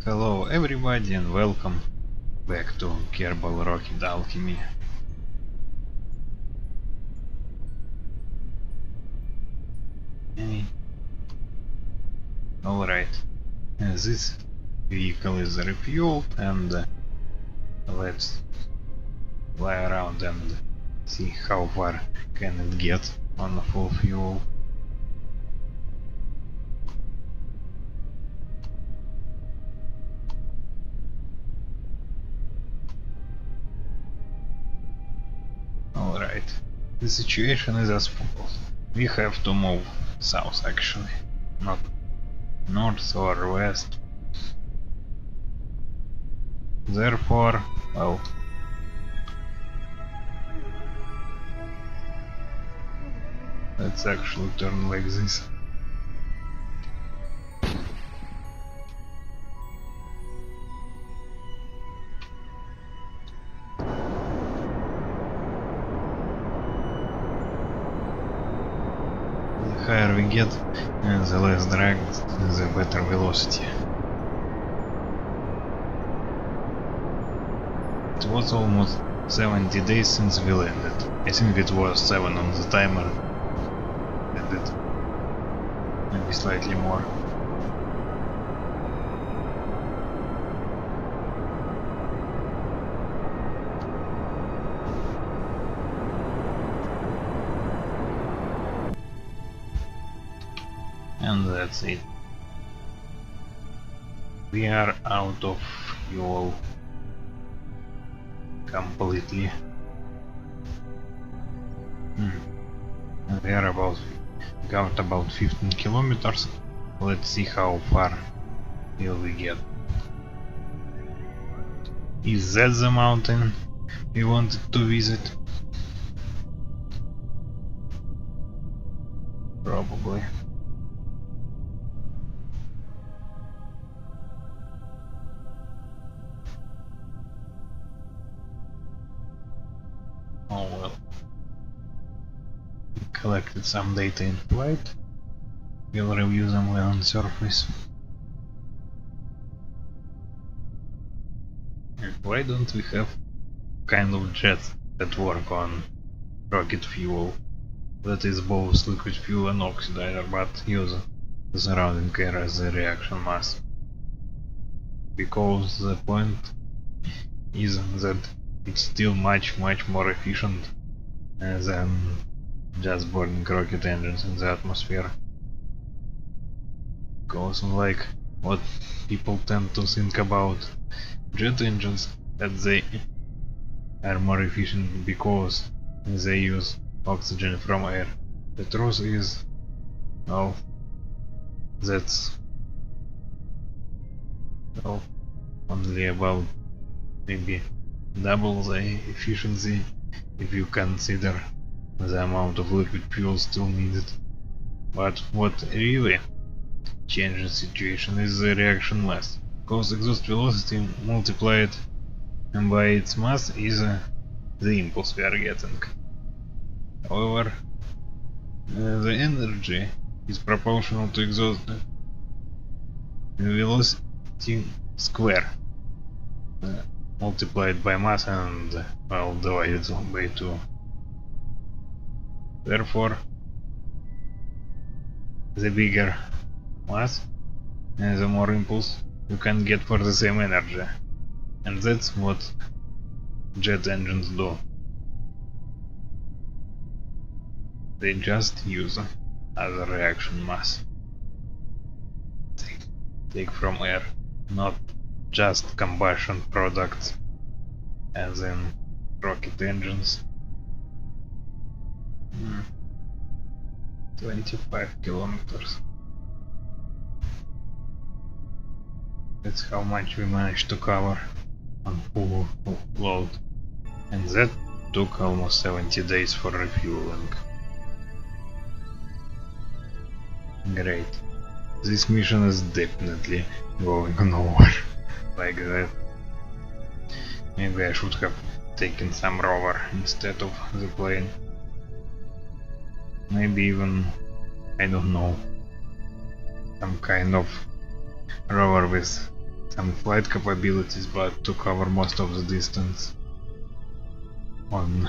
Hello everybody and welcome back to Kerbal Rocket Alchemy. Alright, this vehicle is refueled and let's fly around and see how far can it get on full fuel. Alright, the situation is as follows. We have to move south actually, not north or west. Therefore, well, let's actually turn like this. The higher we get, the less drag, the better velocity. It was almost 70 days since we landed. I think it was 7 on the timer. And it maybe slightly more. And that's it. We are out of fuel completely. And we are got about 15 kilometers. Let's see how far will we get. Is that the mountain we wanted to visit? Probably. Oh well. We collected some data in flight. We'll review them when on surface. And why don't we have kind of jets that work on rocket fuel that is both liquid fuel and oxidizer, but use the surrounding air as the reaction mass? Because the point is that it's still much more efficient than just burning rocket engines in the atmosphere. Because unlike what people tend to think about jet engines, that they are more efficient because they use oxygen from air. The truth is, well, that's only about maybe double the efficiency if you consider the amount of liquid fuel still needed. But what really changes the situation is the reaction mass, because exhaust velocity multiplied by its mass is the impulse we are getting. However, the energy is proportional to exhaust velocity square multiplied by mass and well divided by 2. Therefore, the bigger mass and the more impulse you can get for the same energy. And that's what jet engines do. They just use other reaction mass. Take from air, not just combustion products as in rocket engines. 25 kilometers. That's how much we managed to cover on full load. And that took almost 70 days for refueling. Great. This mission is definitely going nowhere like that. Maybe I should have taken some rover instead of the plane. Maybe even, I don't know, some kind of rover with some flight capabilities, but to cover most of the distance on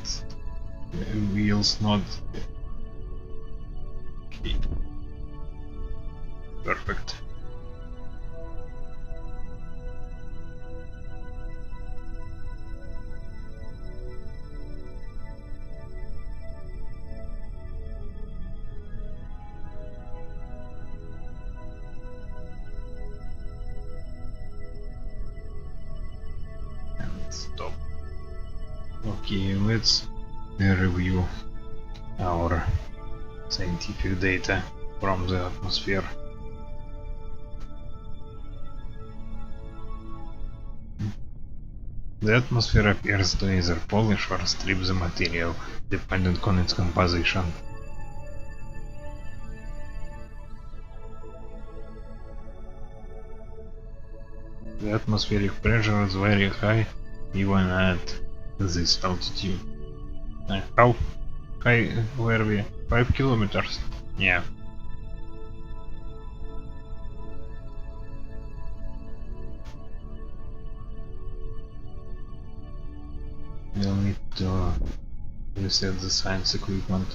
its wheels, not okay. Perfect. Stop. Okay, let's review our scientific data from the atmosphere. The atmosphere appears to either polish or strip the material, depending on its composition. The atmospheric pressure is very high even at this altitude. How high were we? 5 kilometers? Yeah. We'll need to reset the science equipment.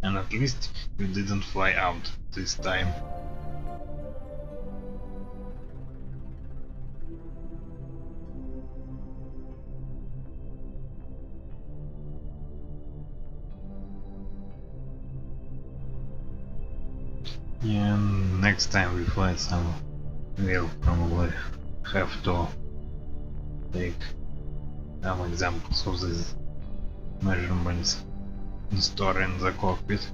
And at least we didn't fly out this time. Yeah, and next time we fly some, we'll probably have to take some examples of these measurements and store in the cockpit.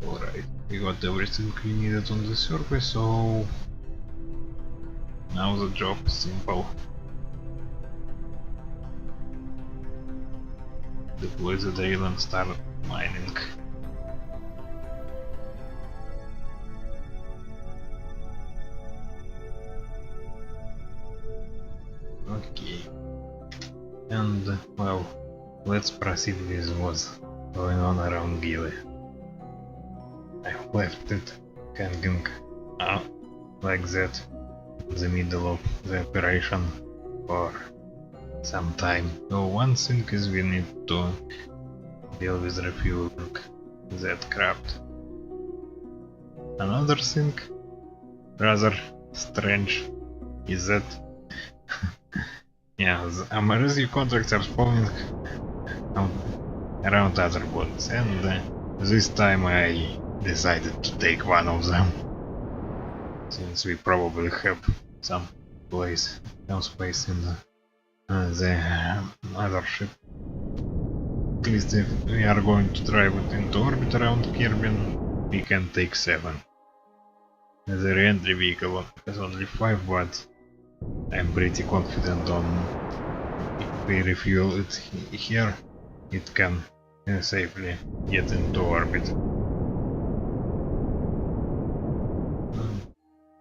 Alright, we got everything we needed on the surface, so now the job is simple. Deploy the drill and start mining. Okay, and well, let's proceed with what's going on around Gili. I left it hanging like that in the middle of the operation for some time. So one thing is we need to deal with refueling that craft. Another thing, rather strange, is that yeah, the Amarizzi contracts are spawning around other bodies, and this time I decided to take one of them, since we probably have some space in the other ship. At least if we are going to drive it into orbit around Kerbal, we can take 7. The re-entry vehicle has only 5, but I'm pretty confident on if we refuel it here, it can safely get into orbit.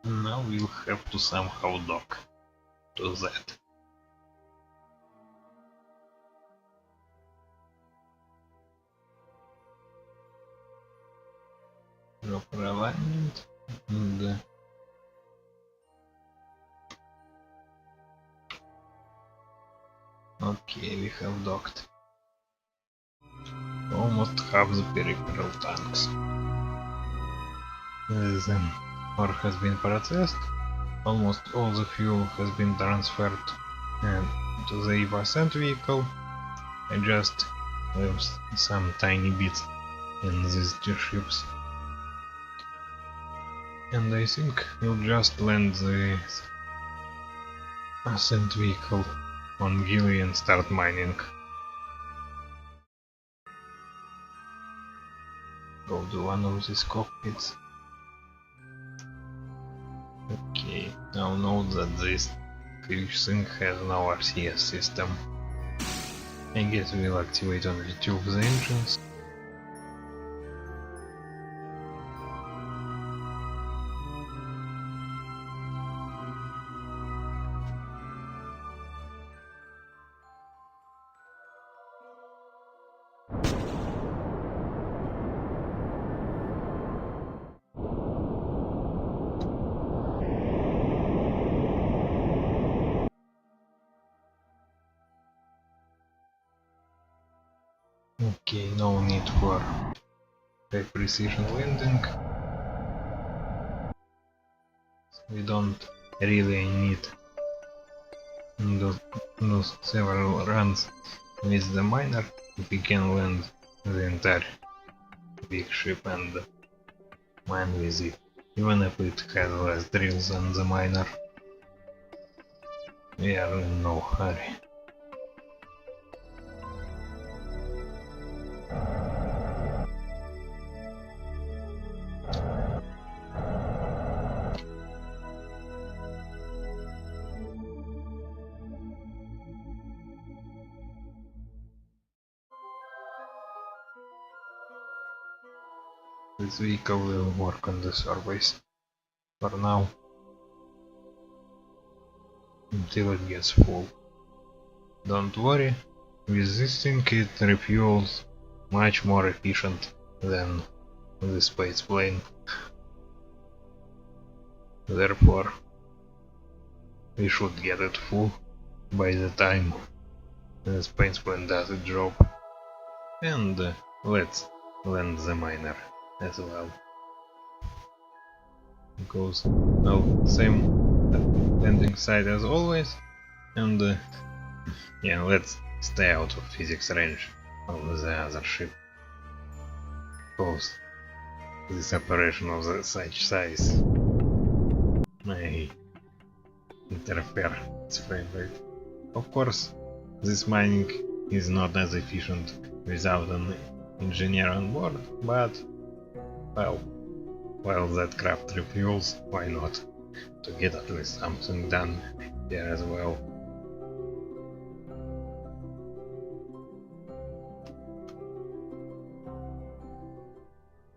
Now we'll have to somehow dock to that. Proper alignment and okay, we have docked. Almost half the peripheral tanks. The ore has been processed, almost all the fuel has been transferred to the EAV ascent vehicle. I just have some tiny bits in these 2 ships. And I think we'll just land the ascent vehicle on Gili and start mining. Go to one of these cockpits. Okay, now note that this fish thing has no RCS system. I guess we'll activate only 2 of the engines. Okay, no need for high precision landing. We don't really need do several runs with the miner if we can land the entire big ship and mine with it, even if it has less drills than the miner. We are in no hurry. This vehicle will work on the surface for now, until it gets full. Don't worry, with this thing it refuels much more efficient than the space plane. Therefore, we should get it full by the time the space plane does its job. And let's land the miner as well. Because, well, same landing site as always, and yeah, let's stay out of physics range of the other ship. Because this operation of such size may interfere with frame rate. Of course, this mining is not as efficient without an engineer on board, but well, while that craft refuels, why not? To get at least something done here as well.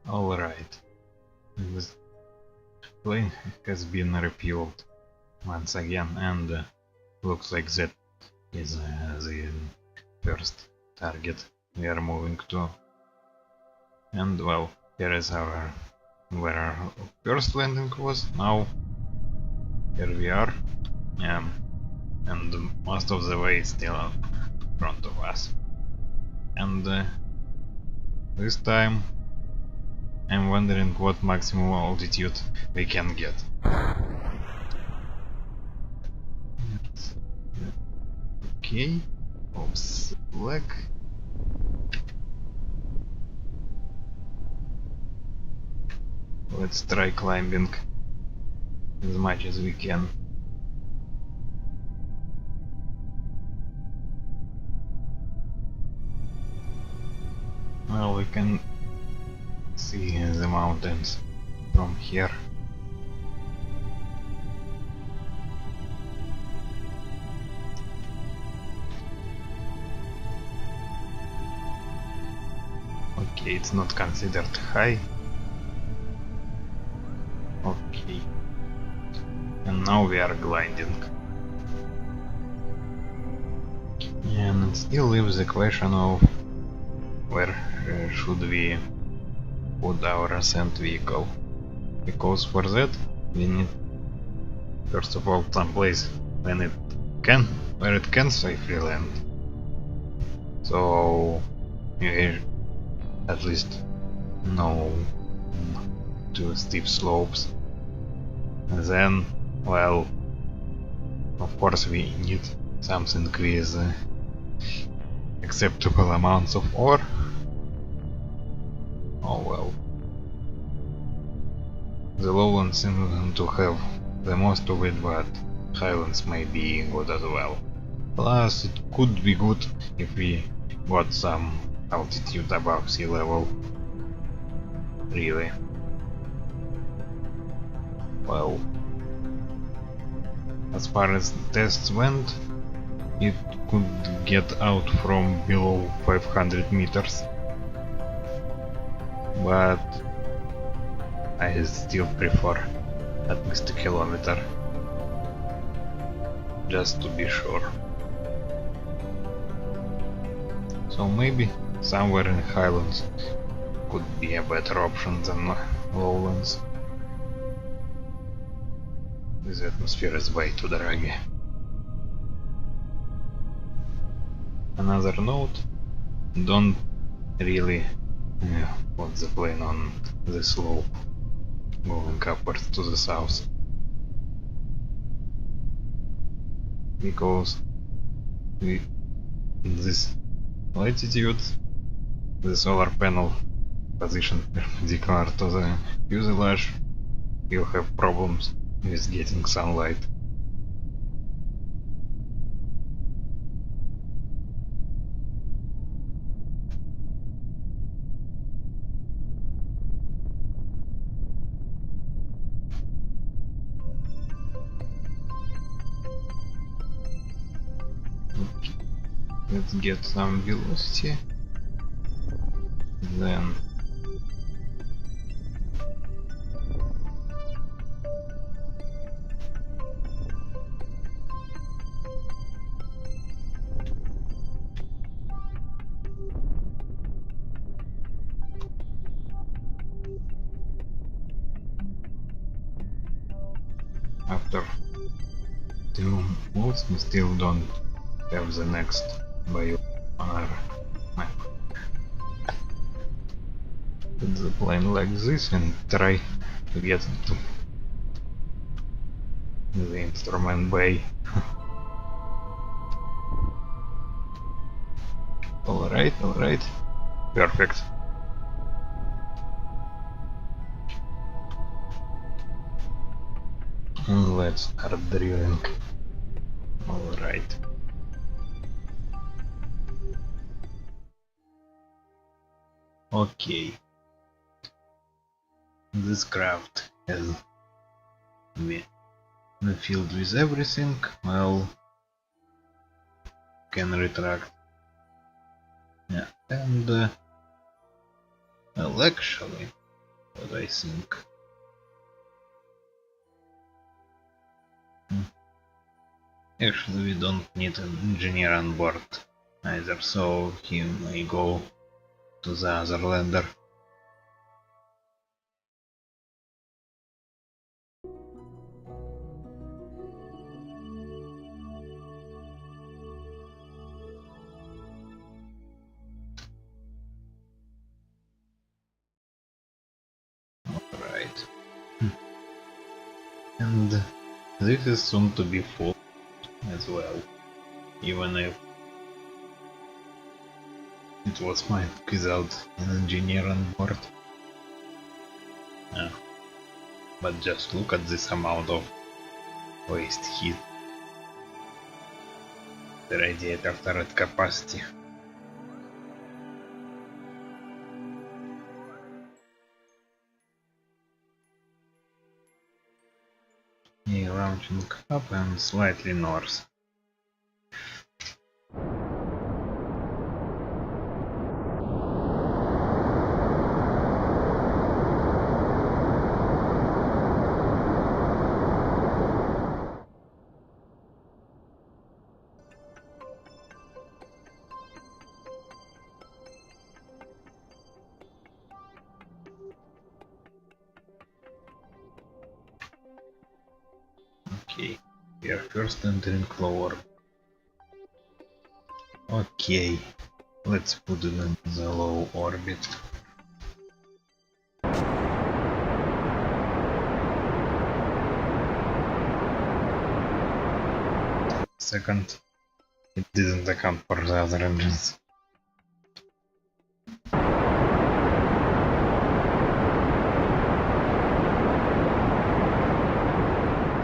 Alright, this plane has been refueled once again, and looks like that is the first target we are moving to. And well, here is where our first landing was. Now here we are, and most of the way is still in front of us. And this time I'm wondering what maximum altitude we can get. Okay, oops, lag. Let's try climbing as much as we can. Well, we can see the mountains from here. Okay, it's not considered high. Okay. And now we are gliding. And it still leaves the question of where should we put our ascent vehicle. Because for that we need first of all some place where it can safely land. So we at least no too steep slopes. And then, well, of course we need something with acceptable amounts of ore. Oh well. The lowlands seem to have the most of it, but highlands may be good as well. Plus, it could be good if we got some altitude above sea level. Really. Well, as far as tests went, it could get out from below 500 meters. But I still prefer at least a kilometer, just to be sure. So maybe somewhere in highlands could be a better option than lowlands. This atmosphere is way too draggy. Another note, don't really put the plane on the slope, moving upwards to the south. Because in this latitude the solar panel positioned perpendicular to the fuselage will have problems with getting sunlight. Okay. Let's get some velocity, then after 2 moves we still don't have the next bio on our map. Put the plane like this and try to get to the instrument bay. Alright, perfect. And let's start drilling. Alright. Okay. This craft has been filled with everything. Well, can retract. Yeah, and well, actually, what I think. Actually, we don't need an engineer on board either, so he may go to the other lander. Alright. And this is soon to be full as well, even if it was fine without an engineer on board. Yeah. But just look at this amount of waste heat. The radiators are at capacity. Yeah, launching up and slightly north. Okay, we are first entering low orbit. Okay, let's put it in the low orbit. Second, it didn't account for the other engines.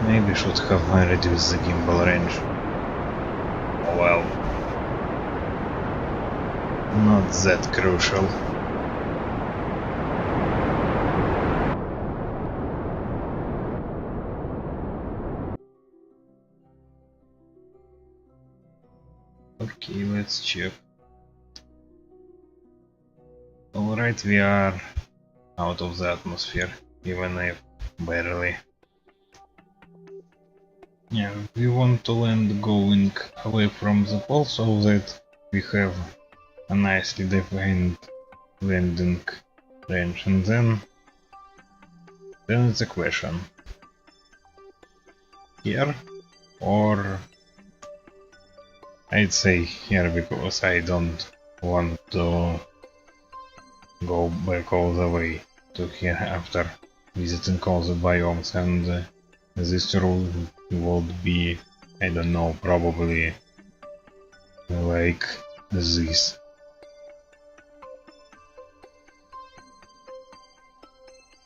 Maybe should have reduced the gimbal range. Oh well. Not that crucial. Okay, let's check. Alright, we are out of the atmosphere, even if barely. Yeah, we want to land going away from the pole so that we have a nicely defined landing range, and then it's a question. Here or I'd say here, because I don't want to go back all the way to here after visiting all the biomes, and this rule would be, I don't know, probably like this.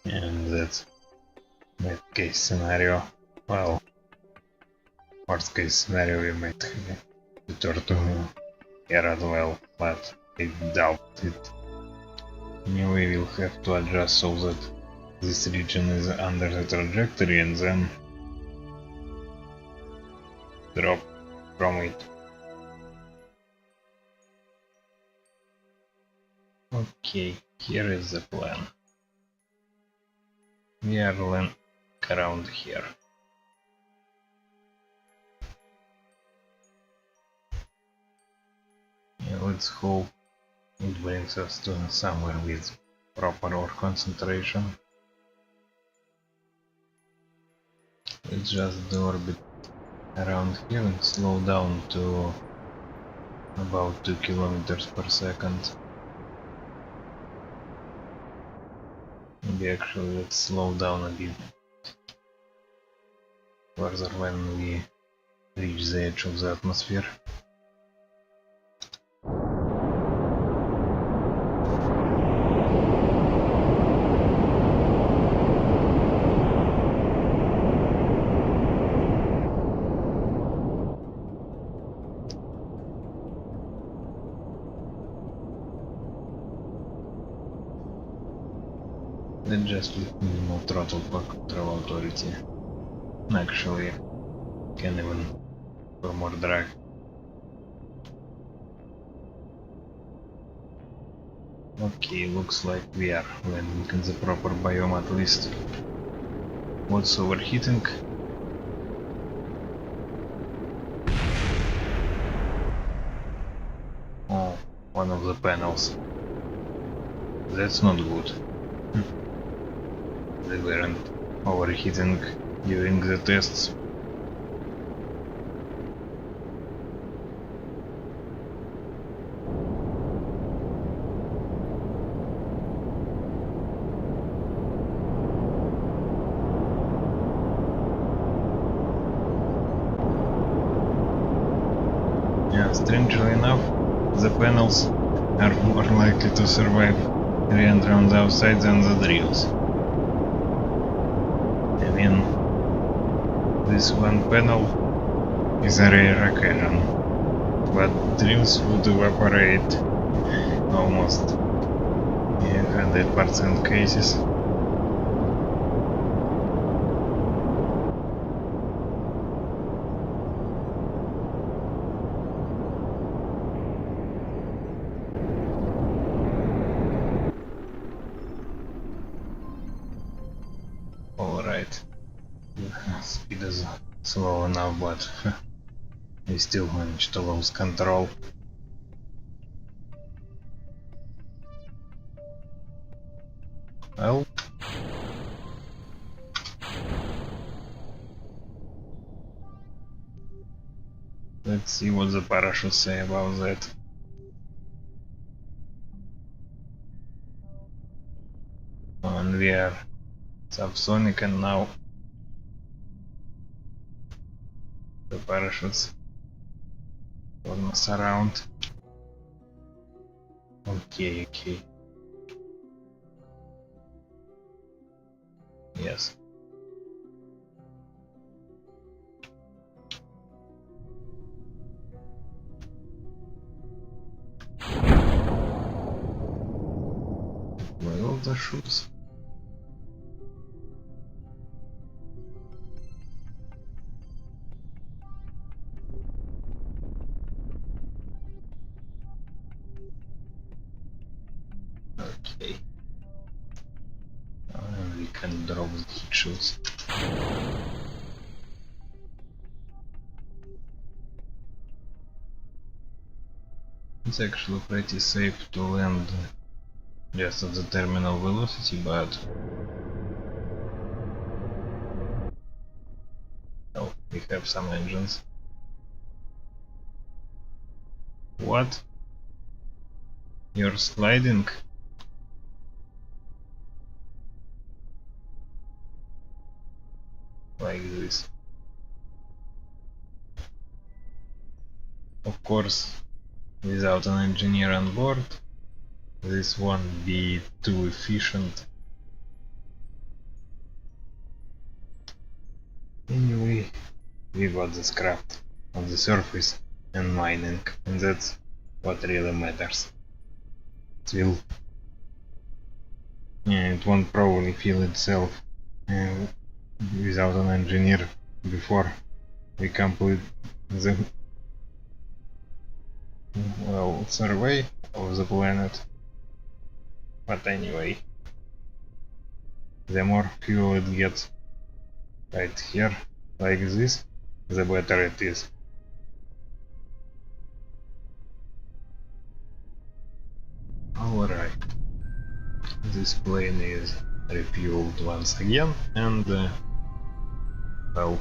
And that's bad case scenario. Well, worst case scenario we might return to here as well, but I doubt it. Anyway, we'll have to adjust so that this region is under the trajectory and then drop from it. Okay, here is the plan. We are land around here. Yeah, let's hope it brings us to somewhere with proper ore concentration. Let's just do orbit around here and slow down to about 2 kilometers per second. Maybe actually let's slow down a bit further when we reach the edge of the atmosphere. Then just with minimal throttle for control authority. Actually, can even for more drag. Okay, looks like we are landing in the proper biome at least. What's overheating? Oh, one of the panels. That's not good. They weren't overheating during the tests. Yeah, strangely enough, the panels are more likely to survive re-entry on the outside than the drills. I mean, this one panel is a rare occasion, but drills would evaporate almost in 100% cases. Alright, speed is slow enough, but we still managed to lose control. Well, let's see what the parachutes say about that. And we are subsonic, and now the parachutes turn us around. Okay. Yes. Well, the shoes. Okay. And we can drop the heat shields. It's actually pretty safe to land just at the terminal velocity, but oh, we have some engines. What? You're sliding? course, without an engineer on board, this won't be too efficient. Anyway, we got the scrap on the surface and mining, and that's what really matters. It won't probably fill itself without an engineer before we complete the survey of the planet. But anyway, the more fuel it gets right here, like this, the better it is. Alright, this plane is refueled once again, and well,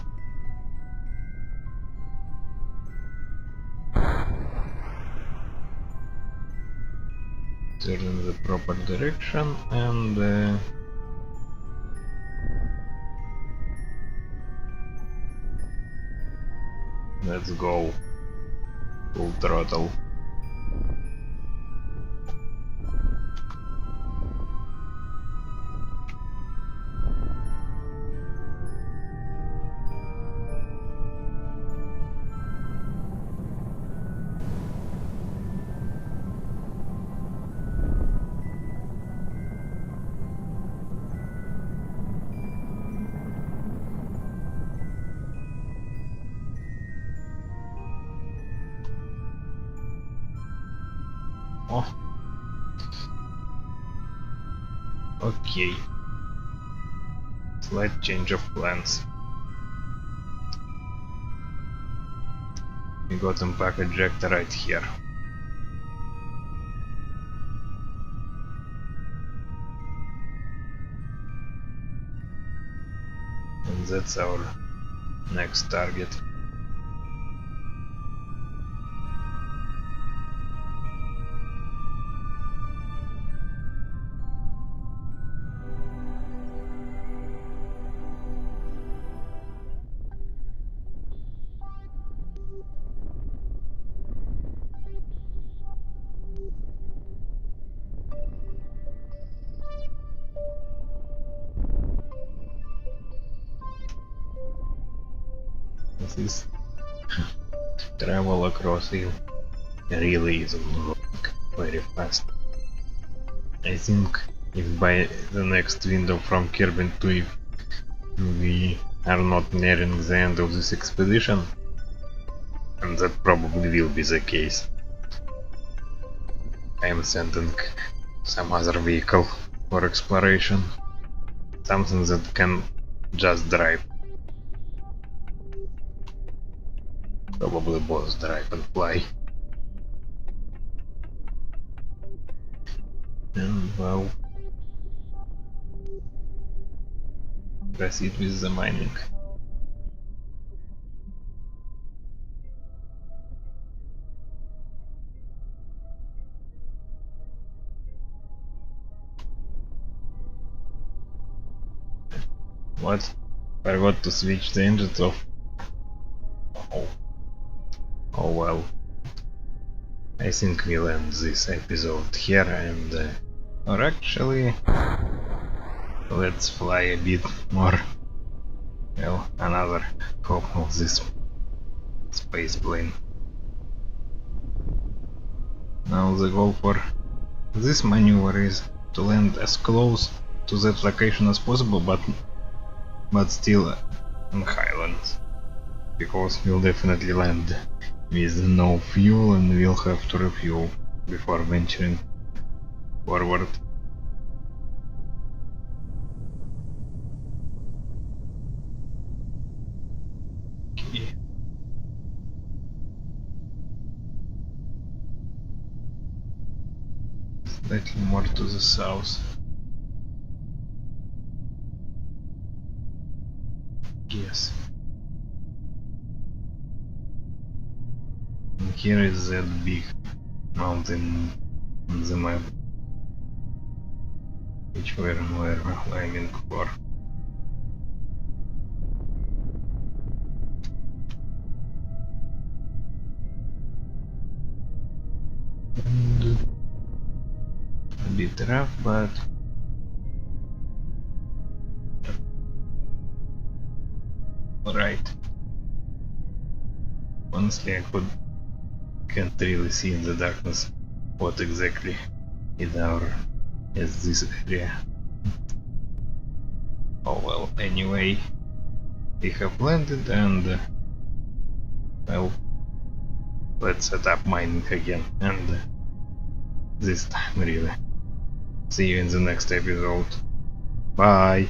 turn in the proper direction, and let's go full throttle. Oh. Okay. Slight change of plans. We got impact ejector right here. And that's our next target. This travel across you really is very fast. I think if by the next window from Kerbal to EAV we are not nearing the end of this expedition, and that probably will be the case, I am sending some other vehicle for exploration, something that can just drive. Probably both drive and fly. And well, proceed with the mining. What? Forgot to switch the engines off. Oh well. I think we'll end this episode here, and or actually let's fly a bit more. Well, another hop of this space plane. Now the goal for this maneuver is to land as close to that location as possible, but still on highlands, because we'll definitely land with no fuel and we'll have to refuel before venturing forward. Okay. Slightly more to the south. Yes. And here is that big mountain on the map, which we're aiming for. bit rough, but alright. Honestly, can't really see in the darkness what exactly is this area. Oh well, anyway, we have landed and well, let's set up mining again, and this time really. See you in the next episode. Bye!